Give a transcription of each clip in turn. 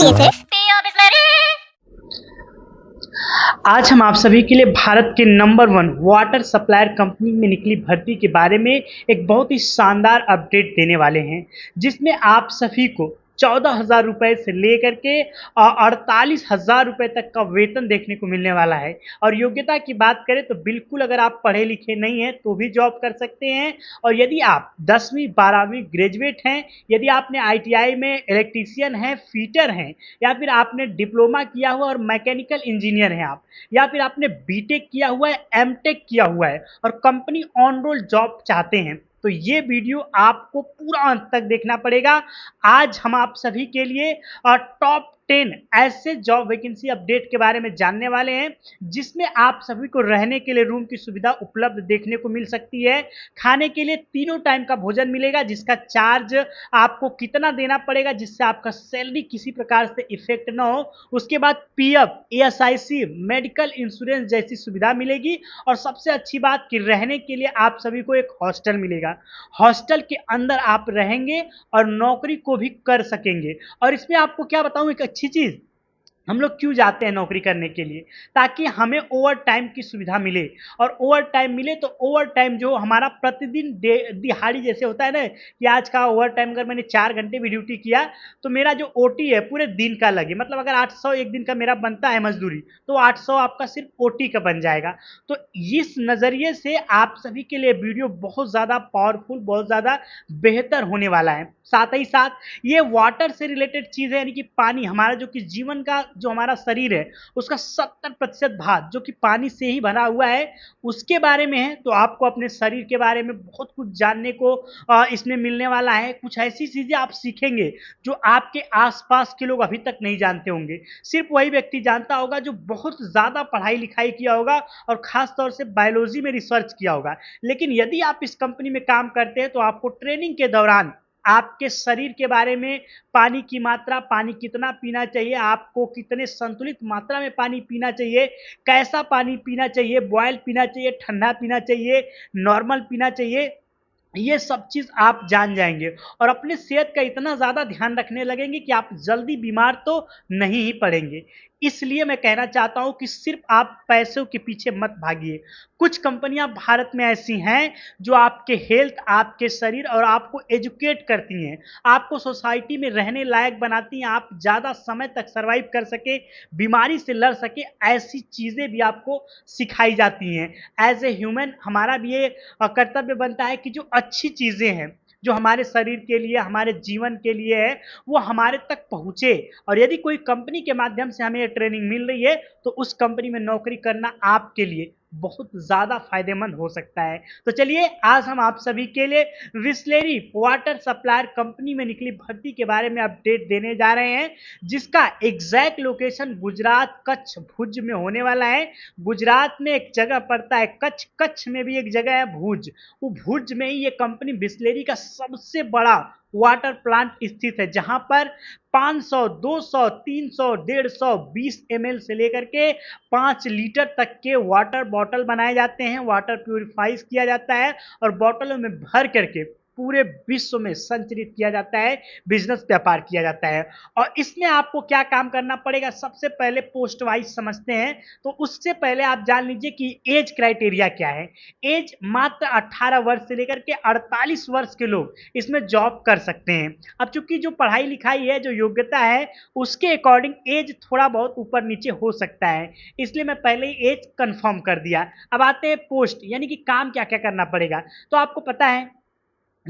BSF। आज हम आप सभी के लिए भारत के नंबर 1 वाटर सप्लायर कंपनी में निकली भर्ती के बारे में एक बहुत ही शानदार अपडेट देने वाले हैं, जिसमें आप सभी को 14,000 रुपये से लेकर के 48,000 रुपये तक का वेतन देखने को मिलने वाला है। और योग्यता की बात करें तो बिल्कुल अगर आप पढ़े लिखे नहीं हैं तो भी जॉब कर सकते हैं, और यदि आप 10वीं 12वीं ग्रेजुएट हैं, यदि आपने ITI में इलेक्ट्रीशियन हैं, फिटर हैं, या फिर आपने डिप्लोमा किया हुआ और मैकेनिकल इंजीनियर हैं आप, या फिर आपने बीटेक किया हुआ है, एमटेक किया हुआ है और कंपनी ऑन रोल जॉब चाहते हैं, तो ये वीडियो आपको पूरा अंत तक देखना पड़ेगा। आज हम आप सभी के लिए टॉप 10 ऐसे जॉब वैकेंसी अपडेट के बारे में जानने वाले हैं, जिसमें आप सभी को रहने के लिए रूम की सुविधा उपलब्ध देखने को मिल सकती है। खाने के लिए तीनों टाइम का भोजन मिलेगा, जिसका चार्ज आपको कितना देना पड़ेगा जिससे आपका सैलरी किसी प्रकार से इफेक्ट ना हो। उसके बाद PF, ESIC, मेडिकल इंश्योरेंस जैसी सुविधा मिलेगी, और सबसे अच्छी बात कि रहने के लिए आप सभी को एक हॉस्टल मिलेगा। हॉस्टल के अंदर आप रहेंगे और नौकरी को भी कर सकेंगे। और इसमें आपको क्या बताऊं, एक अच्छी चीज, हम लोग क्यों जाते हैं नौकरी करने के लिए, ताकि हमें ओवर टाइम की सुविधा मिले। और ओवर टाइम मिले तो ओवर टाइम जो हमारा प्रतिदिन दिहाड़ी जैसे होता है ना, कि आज का ओवर टाइम अगर मैंने 4 घंटे भी ड्यूटी किया तो मेरा जो OT है पूरे दिन का लगे। मतलब अगर 800 एक दिन का मेरा बनता है मजदूरी, तो 800 आपका सिर्फ OT का बन जाएगा। तो इस नज़रिए से आप सभी के लिए वीडियो बहुत ज़्यादा पावरफुल, बहुत ज़्यादा बेहतर होने वाला है। साथ ही साथ ये वाटर से रिलेटेड चीज़ है, यानी कि पानी, हमारा जो कि जीवन का जो हमारा शरीर है उसका 70% भाग जो कि पानी से ही भरा हुआ है, उसके बारे में है। तो आपको अपने शरीर के बारे में बहुत कुछ जानने को इसमें मिलने वाला है। कुछ ऐसी चीजें आप सीखेंगे जो आपके आसपास के लोग अभी तक नहीं जानते होंगे। सिर्फ वही व्यक्ति जानता होगा जो बहुत ज्यादा पढ़ाई लिखाई किया होगा और खास तौर से बायोलॉजी में रिसर्च किया होगा। लेकिन यदि आप इस कंपनी में काम करते हैं तो आपको ट्रेनिंग के दौरान आपके शरीर के बारे में, पानी की मात्रा, पानी कितना पीना चाहिए, आपको कितने संतुलित मात्रा में पानी पीना चाहिए, कैसा पानी पीना चाहिए, बॉयल पीना चाहिए, ठंडा पीना चाहिए, नॉर्मल पीना चाहिए, ये सब चीज आप जान जाएंगे। और अपने सेहत का इतना ज्यादा ध्यान रखने लगेंगे कि आप जल्दी बीमार तो नहीं ही पड़ेंगे। इसलिए मैं कहना चाहता हूं कि सिर्फ आप पैसों के पीछे मत भागिए। कुछ कंपनियां भारत में ऐसी हैं जो आपके हेल्थ, आपके शरीर और आपको एजुकेट करती हैं, आपको सोसाइटी में रहने लायक बनाती हैं, आप ज्यादा समय तक सरवाइव कर सके, बीमारी से लड़ सके, ऐसी चीजें भी आपको सिखाई जाती हैं। एज ए ह्यूमन हमारा भी ये कर्तव्य बनता है कि जो अच्छी चीजें हैं, जो हमारे शरीर के लिए, हमारे जीवन के लिए है, वो हमारे तक पहुंचे। और यदि कोई कंपनी के माध्यम से हमें ट्रेनिंग मिल रही है तो उस कंपनी में नौकरी करना आपके लिए बहुत ज्यादा फायदेमंद हो सकता है। तो चलिए आज हम आप सभी के लिए बिसलेरी वाटर सप्लायर कंपनी में निकली भर्ती के बारे में अपडेट देने जा रहे हैं, जिसका एग्जैक्ट लोकेशन गुजरात, कच्छ, भुज में होने वाला है। गुजरात में एक जगह पड़ता है कच्छ, कच्छ में भी एक जगह है भुज। वो भुज में ही ये कंपनी बिसलेरी का सबसे बड़ा वाटर प्लांट स्थित है, जहां पर 500, 200, 300, 150, 20 ml से लेकर के 5 लीटर तक के वाटर बॉटल बनाए जाते हैं, वाटर प्यूरिफाइज किया जाता है और बॉटलों में भर करके पूरे विश्व में संचालित किया जाता है, बिजनेस व्यापार किया जाता है। और इसमें आपको क्या काम करना पड़ेगा, सबसे पहले पोस्ट वाइज समझते हैं। तो उससे पहले आप जान लीजिए कि एज क्राइटेरिया क्या है। एज मात्र 18 वर्ष से लेकर के 48 वर्ष के लोग इसमें जॉब कर सकते हैं। अब चूंकि जो पढ़ाई लिखाई है, जो योग्यता है, उसके अकॉर्डिंग एज थोड़ा बहुत ऊपर नीचे हो सकता है, इसलिए मैं पहले ही एज कंफर्म कर दिया। अब आते हैं पोस्ट, यानी कि काम क्या क्या करना पड़ेगा। तो आपको पता है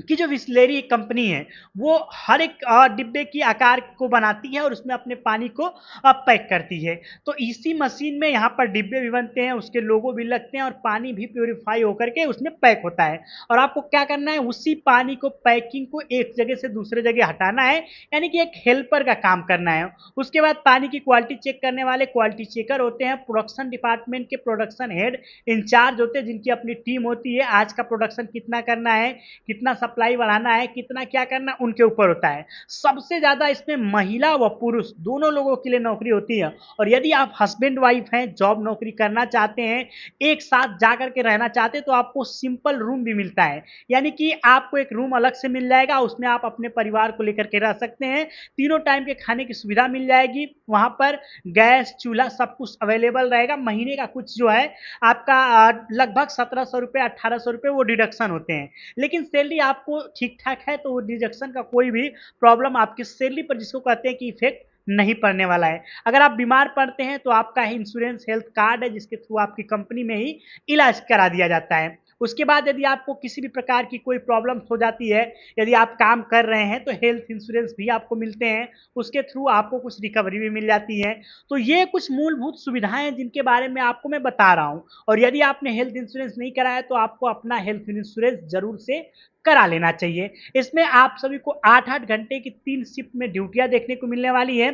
कि जो बिसलेरी कंपनी है वो हर एक डिब्बे की आकार को बनाती है और उसमें अपने पानी को पैक करती है। तो इसी मशीन में यहाँ पर डिब्बे भी बनते हैं, उसके लोगो भी लगते हैं और पानी भी प्योरीफाई होकर के उसमें पैक होता है। और आपको क्या करना है, उसी पानी को, पैकिंग को एक जगह से दूसरे जगह हटाना है, यानी कि एक हेल्पर का काम करना है। उसके बाद पानी की क्वालिटी चेक करने वाले क्वालिटी चेकर होते हैं। प्रोडक्शन डिपार्टमेंट के प्रोडक्शन हेड इंचार्ज होते हैं, जिनकी अपनी टीम होती है। आज का प्रोडक्शन कितना करना है, कितना सप्लाई बढ़ाना है, कितना क्या करना उनके ऊपर होता है। सबसे ज़्यादा इसमें महिला व पुरुष दोनों लोगों के लिए नौकरी होती है। और यदि आप हस्बैंड वाइफ हैं, जॉब नौकरी करना चाहते हैं, एक साथ जा कर के रहना चाहते हैं, तो आपको सिंपल रूम भी मिलता है। यानी कि आपको एक रूम अलग से मिल जाएगा, उसमें आप अपने परिवार को लेकर के रह सकते हैं। तीनों टाइम के खाने की सुविधा मिल जाएगी, वहाँ पर गैस चूल्हा सब कुछ अवेलेबल रहेगा। महीने का कुछ जो है आपका लगभग 1700 रुपये 1800 रुपये वो डिडक्शन होते हैं। लेकिन सैलरी आपको ठीक ठाक है, तो वो डिडक्शन का कोई भी प्रॉब्लम आपकी सैलरी पर, जिसको कहते हैं कि इफेक्ट नहीं पड़ने वाला है। अगर आप बीमार पड़ते हैं तो आपका इंश्योरेंस हेल्थ कार्ड है, जिसके थ्रू आपकी कंपनी में ही इलाज करा दिया जाता है। उसके बाद यदि आपको किसी भी प्रकार की कोई प्रॉब्लम हो जाती है, यदि आप काम कर रहे हैं, तो हेल्थ इंश्योरेंस भी आपको मिलते हैं, उसके थ्रू आपको कुछ रिकवरी भी मिल जाती है। तो ये कुछ मूलभूत सुविधाएं हैं जिनके बारे में आपको मैं बता रहा हूँ। और यदि आपने हेल्थ इंश्योरेंस नहीं कराया तो आपको अपना हेल्थ इंश्योरेंस जरूर से करा लेना चाहिए। इसमें आप सभी को 8-8 घंटे की 3 शिफ्ट में ड्यूटियां देखने को मिलने वाली है,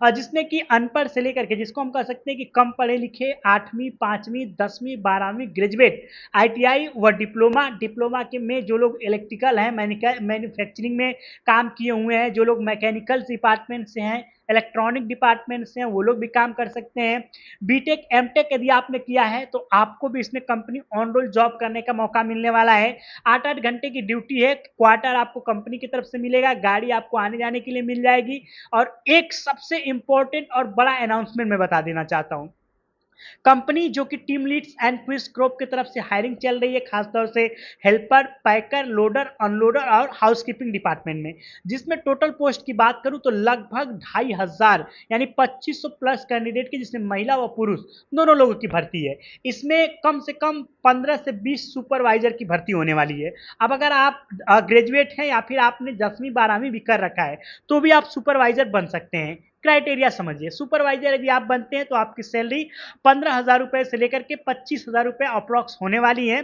जिसमें कि अनपढ़ से लेकर के, जिसको हम कह सकते हैं कि कम पढ़े लिखे, 8वीं 5वीं 10वीं 12वीं ग्रेजुएट, आईटीआई व डिप्लोमा के में जो लोग इलेक्ट्रिकल हैं, मैन्युफैक्चरिंग में काम किए हुए हैं, जो लोग मैकेनिकल डिपार्टमेंट से हैं, इलेक्ट्रॉनिक डिपार्टमेंट से हैं, वो लोग भी काम कर सकते हैं। बीटेक एमटेक यदि आपने किया है तो आपको भी इसमें कंपनी ऑन रोल जॉब करने का मौका मिलने वाला है। 8-8 घंटे की ड्यूटी है, क्वार्टर आपको कंपनी की तरफ से मिलेगा, गाड़ी आपको आने जाने के लिए मिल जाएगी। और एक सबसे इंपॉर्टेंट और बड़ा अनाउंसमेंट मैं बता देना चाहता हूं, कंपनी जो कि team leads and quiz group की तरफ से हायरिंग चल रही है, खासतौर से हेल्पर, पैकर, लोडर, अनलोडर और हाउसकीपिंग डिपार्टमेंट में, जिसमें टोटल पोस्ट की बात करूं तो लगभग 2500 यानी 2500 प्लस कैंडिडेट की, जिसमें महिला व पुरुष दोनों लोगों की भर्ती है। इसमें कम से कम 15 से 20 सुपरवाइजर की भर्ती होने वाली है। अब अगर आप ग्रेजुएट हैं या फिर आपने 10वीं 12वीं भी कर रखा है तो भी आप सुपरवाइजर बन सकते हैं। क्राइटेरिया समझिए, सुपरवाइजर यदि आप बनते हैं तो आपकी सैलरी 15,000 रुपए से लेकर के 25,000 रुपए अप्रॉक्स होने वाली है।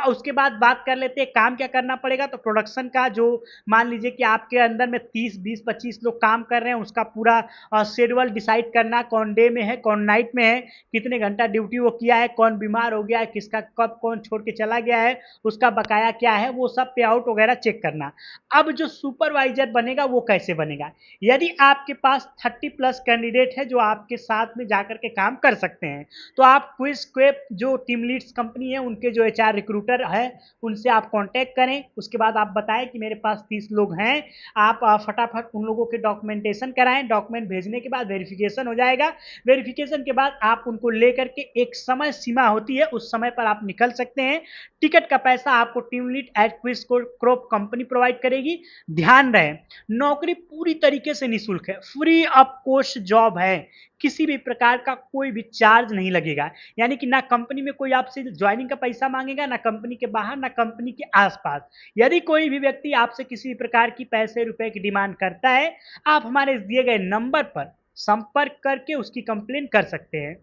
उसके बाद बात कर लेते हैं काम क्या करना पड़ेगा। तो प्रोडक्शन का जो, मान लीजिए कि आपके अंदर में 30 20 25 लोग काम कर रहे हैं, उसका पूरा शेड्यूल डिसाइड करना, कौन डे में है, कौन नाइट में है, कितने घंटा ड्यूटी वो किया है, कौन बीमार हो गया है, किसका कब कौन छोड़ के चला गया है, उसका बकाया क्या है, वो सब पे आउट वगैरह चेक करना। अब जो सुपरवाइजर बनेगा वो कैसे बनेगा, यदि आपके पास 30 प्लस कैंडिडेट है जो आपके साथ में जाकर के काम कर सकते हैं, तो आप क्विज क्वेप जो टीम लीड्स कंपनी है, उनके जो एचआर रिक्रूटर है, उनसे आप कांटेक्ट करें। उसके बाद आप बताएं कि मेरे पास 30 लोग हैं, आप फटाफट उन लोगों के डॉक्यूमेंटेशन कराएं। डॉक्यूमेंट भेजने के बाद वेरिफिकेशन हो जाएगा। वेरिफिकेशन के बाद आप उनको लेकर के, एक समय सीमा होती है, उस समय पर आप निकल सकते हैं। टिकट का पैसा आपको team lead at quiz crop company provide करेगी। ध्यान रहे, नौकरी पूरी तरीके से निःशुल्क है, फ्री ऑफ कॉस्ट जॉब है, किसी भी प्रकार का कोई भी चार्ज नहीं लगेगा। यानी कि ना कंपनी में कोई आपसे ज्वाइनिंग का पैसा मांगेगा, ना कंपनी के बाहर, ना कंपनी के आसपास। यदि कोई भी व्यक्ति आपसे किसी भी प्रकार की पैसे रुपए की डिमांड करता है, आप हमारे दिए गए नंबर पर संपर्क करके उसकी कंप्लेन कर सकते हैं,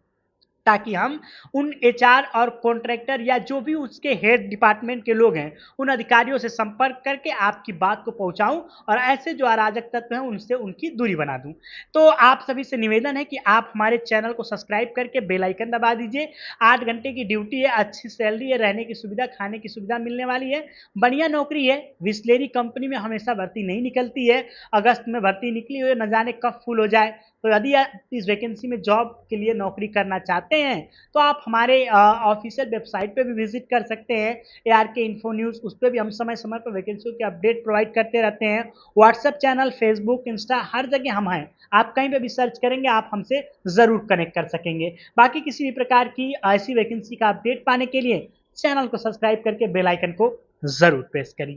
ताकि हम उन एचआर और कॉन्ट्रैक्टर या जो भी उसके हेड डिपार्टमेंट के लोग हैं, उन अधिकारियों से संपर्क करके आपकी बात को पहुंचाऊं और ऐसे जो अराजक तत्व हैं उनसे उनकी दूरी बना दूं। तो आप सभी से निवेदन है कि आप हमारे चैनल को सब्सक्राइब करके बेल आइकन दबा दीजिए। 8 घंटे की ड्यूटी है, अच्छी सैलरी है, रहने की सुविधा, खाने की सुविधा मिलने वाली है, बढ़िया नौकरी है। बिस्लेरी कंपनी में हमेशा भर्ती नहीं निकलती है, अगस्त में भर्ती निकली हुई, न जाने कब फुल हो जाए। तो यदि आप इस वैकेंसी में जॉब के लिए नौकरी करना चाहते हैं तो आप हमारे ऑफिशियल वेबसाइट पे भी विजिट कर सकते हैं, ARK इन्फो न्यूज़, उस पर भी हम समय समय पर वैकेंसियों के अपडेट प्रोवाइड करते रहते हैं। व्हाट्सएप चैनल, फेसबुक, इंस्टा, हर जगह हम हैं। आप कहीं पे भी सर्च करेंगे आप हमसे ज़रूर कनेक्ट कर सकेंगे। बाकी किसी भी प्रकार की ऐसी वैकेंसी का अपडेट पाने के लिए चैनल को सब्सक्राइब करके बेल आइकन को ज़रूर प्रेस करिए।